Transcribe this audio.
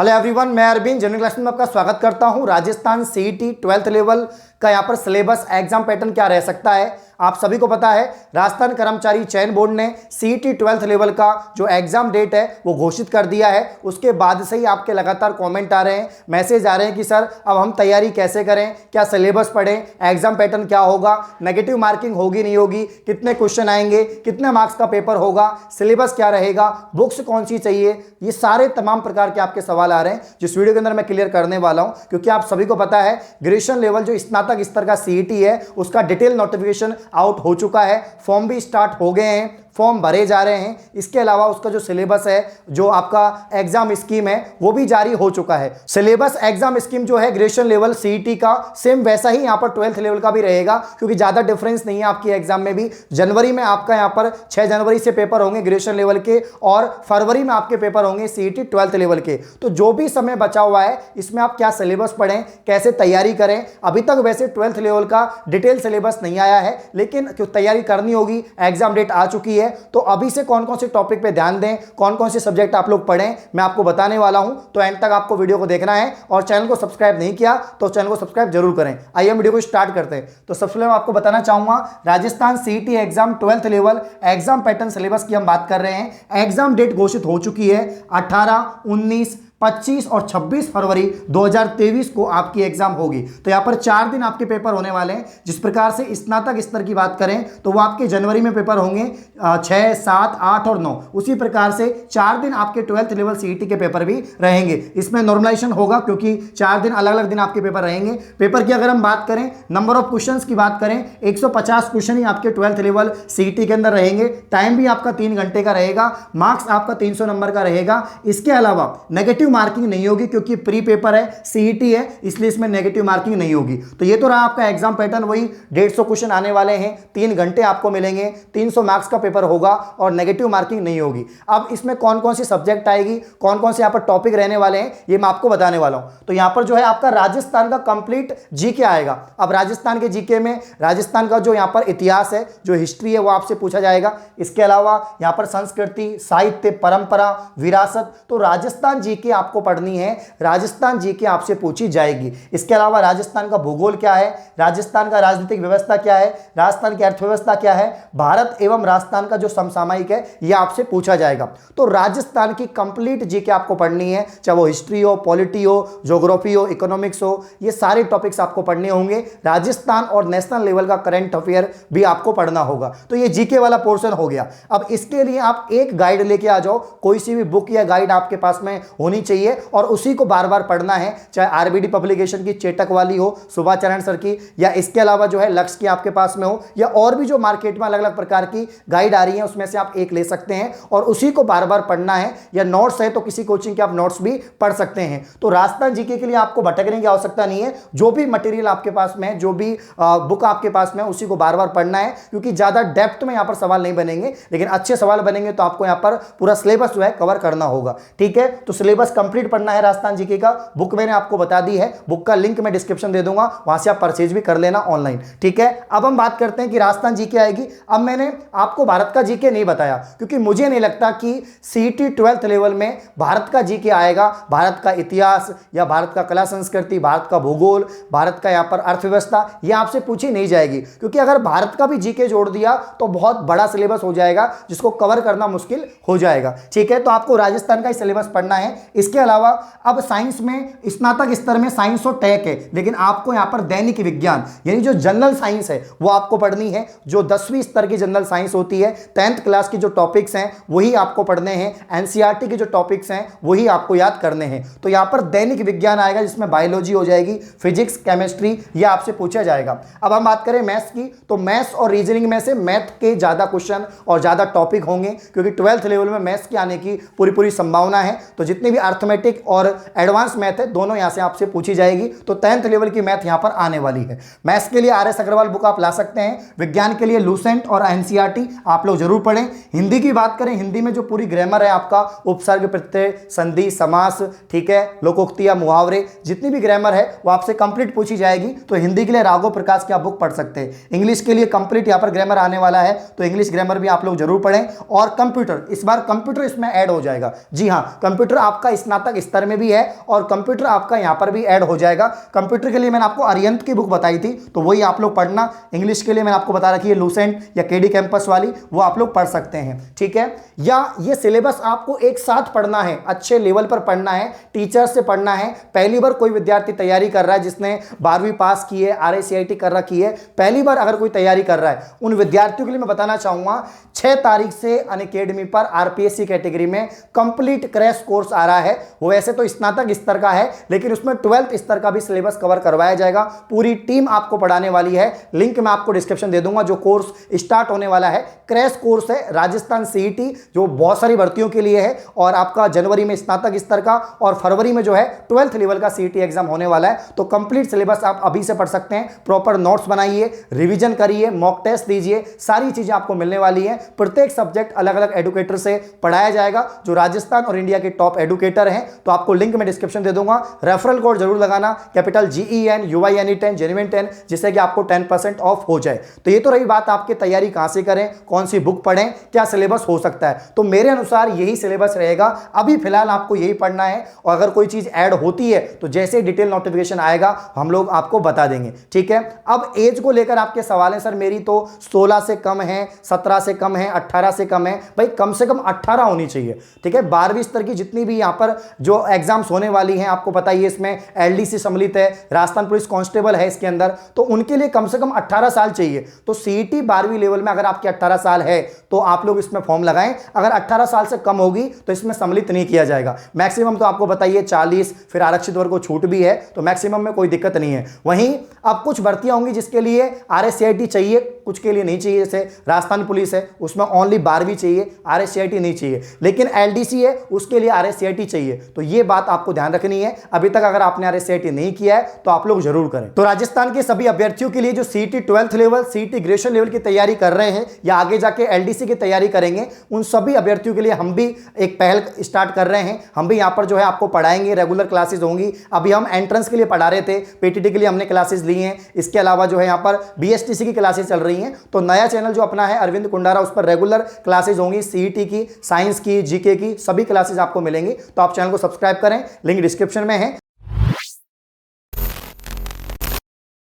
Hello everyone, मैं Arvind general class में आपका स्वागत करता हूं। राजस्थान सीईटी 12th लेवल का यहाँ पर सिलेबस एग्जाम पैटर्न क्या रह सकता है, आप सभी को पता है। राजस्थान कर्मचारी चयन बोर्ड ने सीईटी 12th लेवल का जो एग्जाम डेट है वो घोषित कर दिया है। उसके बाद से ही आपके लगातार कमेंट आ रहे हैं, मैसेज आ रहे हैं कि सर अब हम तैयारी कैसे करें, क्या सिलेबस पढ़ें, एग्जाम पैटर्न क्या होगा, नेगेटिव मार्किंग होगी नहीं होगी, कितने क्वेश्चन आएंगे, कितने मार्क्स का पेपर होगा, सिलेबस क्या रहेगा, बुक्स कौन सी चाहिए, ये सारे तमाम प्रकार के आपके सवाल आ रहे हैं जिस वीडियो के अंदर मैं क्लियर करने वाला हूं। क्योंकि आप सभी को पता है ग्रेजुएशन लेवल जो स्नातक स्तर का सीईटी है उसका डिटेल नोटिफिकेशन आउट हो चुका है, फॉर्म भी स्टार्ट हो गए हैं, फॉर्म भरे जा रहे हैं। इसके अलावा उसका जो सिलेबस है, जो आपका एग्जाम स्कीम है वो भी जारी हो चुका है। सिलेबस एग्जाम स्कीम जो है ग्रेजुएशन लेवल सीईटी का सेम वैसा ही यहाँ पर 12th लेवल का भी रहेगा, क्योंकि ज़्यादा डिफरेंस नहीं है आपकी एग्जाम में भी। जनवरी में आपका यहाँ पर 6 जनवरी से पेपर होंगे ग्रेजुएशन लेवल के और फरवरी में आपके पेपर होंगे सीईटी 12th लेवल के। तो जो भी समय बचा हुआ है इसमें आप क्या सिलेबस पढ़ें, कैसे तैयारी करें। अभी तक वैसे 12th लेवल का डिटेल सिलेबस नहीं आया है, लेकिन क्यों तैयारी करनी होगी, एग्जाम डेट आ चुकी है। तो अभी से कौन कौन से टॉपिक पे ध्यान दें, कौन कौन से सब्जेक्ट आप लोग पढ़ें, मैं आपको बताने वाला हूं। तो एंड तक आपको वीडियो को देखना है और चैनल को सब्सक्राइब नहीं किया तो चैनल को सब्सक्राइब जरूर करें। आइए हम वीडियो को स्टार्ट करते हैं। तो सबसे पहले मैं आपको बताना चाहूंगा Rajasthan CET exam 12th level exam pattern syllabus की हम बात कर रहे हैं। एग्जाम डेट घोषित हो चुकी है 18, 19, 25 और 26 फरवरी 2023 को आपकी एग्जाम होगी। तो यहाँ पर 4 दिन आपके पेपर होने वाले हैं। जिस प्रकार से स्नातक स्तर की बात करें तो वो आपके जनवरी में पेपर होंगे 6, 7, 8 और 9। उसी प्रकार से 4 दिन आपके 12th लेवल सीईटी के पेपर भी रहेंगे। इसमें नॉर्मलाइजेशन होगा क्योंकि 4 दिन अलग अलग दिन आपके पेपर रहेंगे। पेपर की अगर हम बात करें, नंबर ऑफ क्वेश्चन की बात करें, 150 क्वेश्चन ही आपके 12th लेवल सीईटी के अंदर रहेंगे। टाइम भी आपका 3 घंटे का रहेगा, मार्क्स आपका 300 नंबर का रहेगा। इसके अलावा नेगेटिव मार्किंग नहीं होगी क्योंकि प्री पेपर है, सीईटी है, इसलिए इसमें नेगेटिव मार्किंग नहीं होगी। तो ये तो रहा आपका एग्जाम पैटर्न। वही 150 क्वेश्चन आने वाले हैं, 3 घंटे आपको मिलेंगे, 300 मार्क्स का पेपर होगा और नेगेटिव मार्किंग नहीं होगी। अब इसमें कौन कौन सी सब्जेक्ट आएगी, कौन कौन से यहाँ पर टॉपिक रहने वाले हैं, ये मैं आपको बताने वाला हूं। तो यहाँ पर जो है आपका राजस्थान का कंप्लीट जीके आएगा। अब राजस्थान के जीके में राजस्थान का जो यहाँ पर इतिहास है, जो हिस्ट्री है, वो आपसे पूछा जाएगा। इसके अलावा यहाँ पर संस्कृति, साहित्य, परंपरा, विरासत, तो राजस्थान जीके आपको पढ़नी है। राजस्थान जीके आपसे पूछी जाएगी। इसके अलावा राजस्थान का भूगोल क्या है, राजस्थान का राजनीतिक व्यवस्था क्या है, राजस्थान की अर्थव्यवस्था क्या है, भारत एवं राजस्थान का जो समसामयिक है यह आपसे पूछा जाएगा। तो राजस्थान की कंप्लीट जीके आपको पढ़नी है, चाहे वो हिस्ट्री हो, पॉलिटी हो, ज्योग्राफी हो, इकोनॉमिक्स हो, ये सारे टॉपिक्स आपको पढ़ने होंगे। राजस्थान और नेशनल लेवल का करंट अफेयर भी आपको पढ़ना होगा। तो ये जीके वाला पोर्शन हो गया। अब इसके लिए आप एक गाइड लेके आ जाओ, कोई सी भी बुक या गाइड आपके पास में होनी चाहिए और उसी को बार बार पढ़ना है। चाहे आरबीडी पब्लिकेशन की चेटक वाली हो, सुभाष चरण सर की, या इसके अलावा जो है लक्ष्य की आपके पास में हो, या और भी जो मार्केट में अलग अलग प्रकार की गाइड आ रही है उसमें से आप एक ले सकते हैं और उसी को बार बार पढ़ना है। या नोट्स है तो किसी कोचिंग के आप नोट्स भी पढ़ सकते हैं। तो राजस्थान जीके के लिए आपको भटकने की आवश्यकता नहीं है। जो भी मटेरियल आपके पास में, जो भी बुक आपके पास में, उसी को बार बार पढ़ना है। क्योंकि ज्यादा डेप्थ में यहां पर सवाल नहीं बनेंगे, लेकिन अच्छे सवाल बनेंगे तो आपको यहां पर पूरा सिलेबस जो है कवर करना होगा। ठीक है, तो सिलेबस कंप्लीट पढ़ना है राजस्थान जीके का। बुक मैंने आपको बता दी है, बुक का लिंक मैं डिस्क्रिप्शन दे दूंगा, वहां से आप परचेज भी कर लेना ऑनलाइन। ठीक है, अब हम बात करते हैं कि राजस्थान जीके आएगी। अब मैंने आपको भारत का जीके नहीं बताया क्योंकि मुझे नहीं लगता कि सीईटी 12th लेवल में भारत का जीके आएगा। भारत का इतिहास या भारत का कला संस्कृति, भारत का भूगोल, भारत का यहाँ पर अर्थव्यवस्था, ये आपसे पूछी नहीं जाएगी। क्योंकि अगर भारत का भी जीके जोड़ दिया तो बहुत बड़ा सिलेबस हो जाएगा जिसको कवर करना मुश्किल हो जाएगा। ठीक है, तो आपको राजस्थान का ही सिलेबस पढ़ना है। इसके अलावा अब साइंस में स्नातक स्तर में साइंस और टेक है, लेकिन आपको यहां पर दैनिक विज्ञान यानी जो जनरल साइंस है वो आपको पढ़नी है। जो 10वीं स्तर की जनरल साइंस होती है, 10th क्लास की जो टॉपिक्स हैं वही आपको पढ़ने हैं। एनसीईआरटी के जो टॉपिक्स हैं वही आपको याद करने हैं। तो यहां पर दैनिक विज्ञान आएगा जिसमें बायोलॉजी हो जाएगी, फिजिक्स, केमिस्ट्री, ये आपसे पूछा जाएगा। अब हम बात करें मैथ्स की, तो मैथ्स और रीजनिंग में से मैथ के ज्यादा क्वेश्चन और ज्यादा टॉपिक होंगे क्योंकि 12th लेवल में मैथ्स के आने की पूरी संभावना है। तो जितने भी अर्थमेटिक और एडवांस मैथ है दोनों यहां से आपसे पूछी जाएगी। तो 10th लेवल की मैथ यहां पर आने वाली है। मैथ्स के लिए आर एस अग्रवाल बुक आप ला सकते हैं। विज्ञान के लिए लूसेंट और एनसीईआरटी आप लोग जरूर पढ़ें। हिंदी की बात करें, हिंदी में जो पूरी ग्रामर है आपका, उपसर्ग, प्रत्यय, संधि, समास, ठीक है, लोकोक्तियां, मुहावरे, जितनी भी ग्रामर है वो आपसे कंप्लीट पूछी जाएगी। तो हिंदी के लिए राघव प्रकाश की आप बुक पढ़ सकते हैं। इंग्लिश के लिए कंप्लीट यहां पर ग्रामर आने वाला है, तो इंग्लिश ग्रामर भी आप लोग जरूर पढ़ें। और कंप्यूटर, इस बार कंप्यूटर इसमें ऐड हो जाएगा। जी हाँ, कंप्यूटर आपका स्नातक स्तर में भी है और कंप्यूटर आपका यहां पर भी ऐड हो जाएगा। कंप्यूटर के लिए मैंने आपको अरिहंत की बुक बताई थी, तो वही आप लोग पढ़ना। इंग्लिश के लिए मैंने आपको बता रखी है लूसेंट या केडी कैंपस वाली, वो आप लोग पढ़ सकते हैं, ठीक है। या ये सिलेबस आपको एक साथ पढ़ना है, अच्छे लेवल पर पढ़ना है, टीचर से पढ़ना है। पहली बार कोई विद्यार्थी तैयारी कर रहा है जिसने 12वीं पास की है, RACIT कर रखी है, पहली बार अगर कोई तैयारी कर रहा है, उन विद्यार्थियों के लिए मैं बताना चाहूंगा 6 तारीख से अनअकैडमी पर RPSC कैटेगरी में कंप्लीट क्रैश कोर्स आ रहा है। वो वैसे तो स्नातक स्तर का है, लेकिन उसमें 12th स्तर का भी सिलेबस कवर करवाया जाएगा। पूरी टीम आपको पढ़ाने वाली है, लिंक मैं आपको डिस्क्रिप्शन दे दूंगा। जो कोर्स स्टार्ट होने वाला है क्रैश कोर्स है राजस्थान CET, जो बहुत सारी भर्तियों के लिए है, और आपका जनवरी में स्नातक स्तर का और फरवरी में जो है 12th लेवल का CET एग्जाम होने वाला है। तो कंप्लीट सिलेबस आप अभी से पढ़ सकते हैं, प्रॉपर नोट्स बनाइए, रिवीजन करिए, मॉक टेस्ट दीजिए, सारी चीजें आपको मिलने वाली है। प्रत्येक सब्जेक्ट अलग अलग एडुकेटर से पढ़ाया जाएगा, जो राजस्थान और इंडिया के टॉप एडुकेटर हैं। तो आपको लिंक में डिस्क्रिप्शन दे दूंगा, रेफरल कोड जरूर लगाना, कैपिटल GEN UINE10 जेन्युइन 10, जिससे कि आपको 10% ऑफ हो जाए। तो ये तो रही बात आपकी तैयारी कहां से करें, कौन सी बुक पढ़ें, क्या सिलेबस हो सकता है। तो मेरे अनुसार यही सिलेबस रहेगा, अभी फिलहाल आपको यही पढ़ना है, और अगर कोई चीज ऐड होती है तो जैसे डिटेल नोटिफिकेशन आएगा हम लोग आपको बता देंगे, ठीक है। अब एज को लेकर आपके सवाल है, सर मेरी तो 16 से कम है, 17 से कम है, 18 से कम है। भाई कम से कम 18 होनी चाहिए, ठीक है। 12वीं स्तर की जितनी भी यहां पर जो एग्जाम्स होने वाली हैं, आपको पता ही है, इसमें LDC सम्मिलित है, राजस्थान पुलिस कांस्टेबल है इसके अंदर, तो उनके लिए कम से कम 18 साल चाहिए। तो CET 12वीं लेवल में अगर आपके 18 साल है तो आप लोग इसमें फॉर्म लगाएं। अगर 18 साल से कम होगी तो इसमें सम्मिलित नहीं किया जाएगा। मैक्सिमम तो आपको बताइए 40, फिर आरक्षित वर्ग को छूट भी है, तो मैक्सिमम में कोई दिक्कत नहीं है। वहीं अब कुछ भर्तियां होंगी जिसके लिए RACIT चाहिए, कुछ के लिए नहीं चाहिए। जैसे राजस्थान पुलिस है, उसमें ओनली 12वीं चाहिए, RACIT नहीं चाहिए। लेकिन LDC है, उसके लिए RACIT चाहिए। तो ये बात आपको ध्यान रखनी है। अभी तक अगर आपने RACIT नहीं किया है तो आप लोग जरूर करें। तो राजस्थान के सभी अभ्यर्थियों के लिए जो CET 12th level, CET graduation level की तैयारी कर रहे हैं या आगे जाके LDC की तैयारी करेंगे, उन सभी अभ्यर्थियों के लिए हम भी एक पहल स्टार्ट कर रहे हैं। हम भी यहाँ पर जो है आपको पढ़ाएंगे, रेगुलर क्लासेस होंगी। अभी हम एंट्रेंस के लिए पढ़ा रहे थे, PTT के लिए हमने क्लासेस ली हैं। इसके अलावा जो है यहाँ पर BSTC की क्लासेस चल रही हैं। तो नया चैनल जो अपना है अरविंद कुंडारा, उस पर रेगुलर क्लासेस होंगी, CET की, साइंस की, GK की, सभी क्लासेस आपको मिलेंगी। तो आप चैनल को सब्सक्राइब करें, लिंक डिस्क्रिप्शन में है।